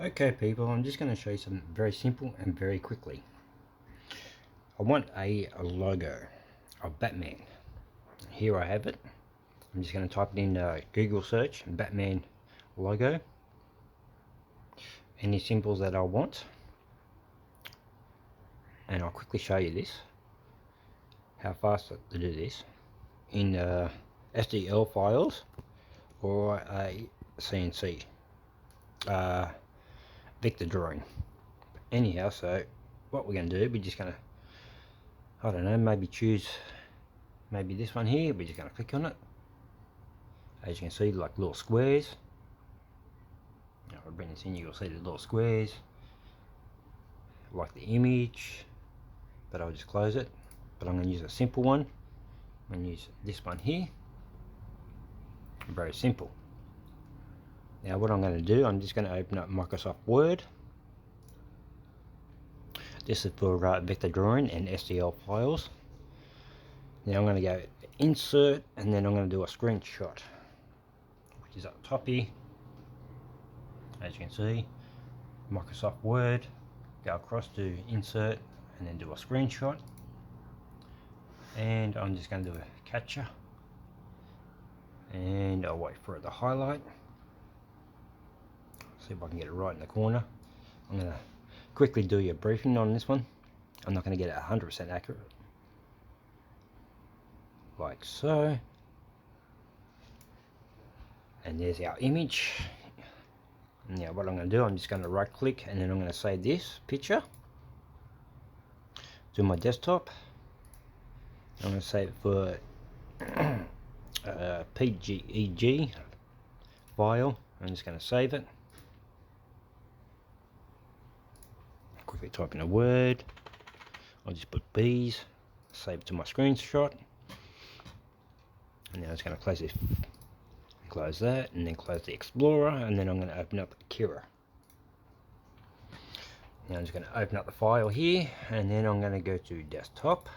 Okay people, I'm just going to show you something very simple and very quickly. I want a logo of Batman. Here I have it. I'm just going to type it in Google search, Batman logo. Any symbols that I want. And I'll quickly show you this. How fast to do this. In STL files or a CNC vector drawing. Anyhow, so what we're going to do, we're just going to, I don't know, maybe choose maybe this one here. We're just going to click on it. As you can see, like little squares. Now I'll bring this in, you'll see the little squares like the image, but I'll just close it. But I'm going to use a simple one. I'm going to use this one here. Very simple. Now what I'm going to do, I'm just going to open up Microsoft Word. This is for vector drawing and STL files. Now I'm going to go insert, and then I'm going to do a screenshot, which is up top here. As you can see, Microsoft Word, go across to insert and then do a screenshot. And I'm just going to do a capture, and I'll wait for it to highlight. See if I can get it right in the corner. I'm going to quickly do a briefing on this one. I'm not going to get it 100% accurate, like so. And there's our image. Now what I'm going to do, I'm just going to right click, and then I'm going to save this picture to my desktop. I'm going to save it for PGEG file. I'm just going to save it. Quickly type in a word. I'll just put B's, save it to my screenshot. And now I'm just going to close this, close that, and then close the Explorer, and then I'm going to open up Kira. Now I'm just going to open up the file here, and then I'm going to go to desktop,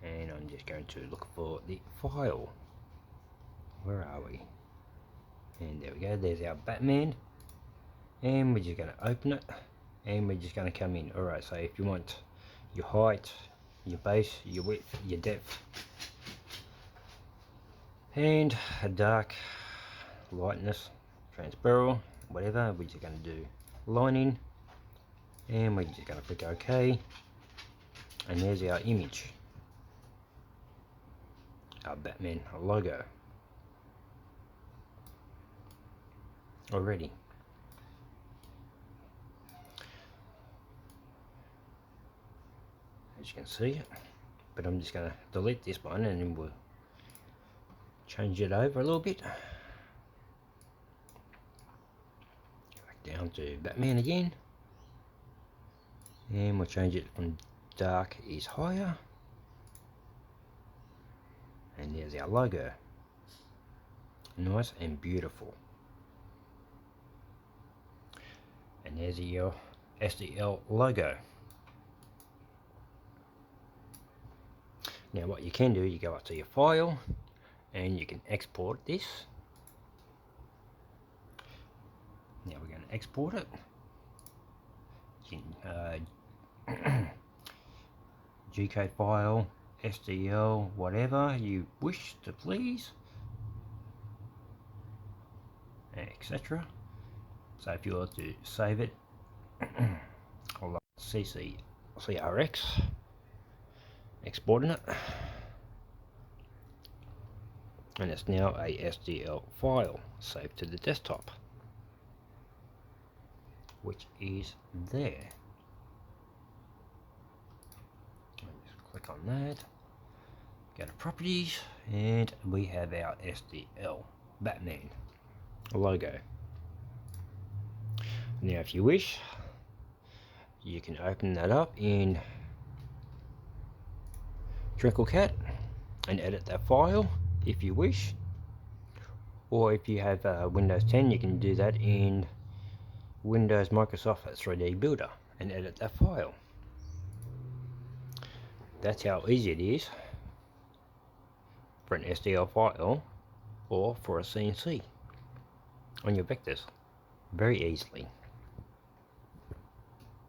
and I'm just going to look for the file. Where are we? And there we go, there's our Batman. And we're just going to open it, and we're just going to come in. Alright, so if you want your height, your base, your width, your depth, and a dark, lightness, transparent, whatever, we're just going to do lining, and we're just going to click OK, and there's our image, our Batman logo already. As you can see, but I'm just going to delete this one, and then we'll change it over a little bit. Back down to Batman again, and we'll change it from dark is higher, and there's our logo, nice and beautiful. And there's your STL logo. Now what you can do, you go up to your file, and you can export this. Now we're going to export it. You can GK file, STL, whatever you wish to please, etc. So if you want to save it, I'll CRX, exporting it, and it's now a STL file saved to the desktop, which is there. Just click on that, go to properties, and we have our STL Batman logo. Now if you wish, you can open that up in Cat and edit that file if you wish, or if you have Windows 10, you can do that in Windows Microsoft 3D Builder and edit that file. That's how easy it is for an STL file or for a CNC on your vectors, very easily.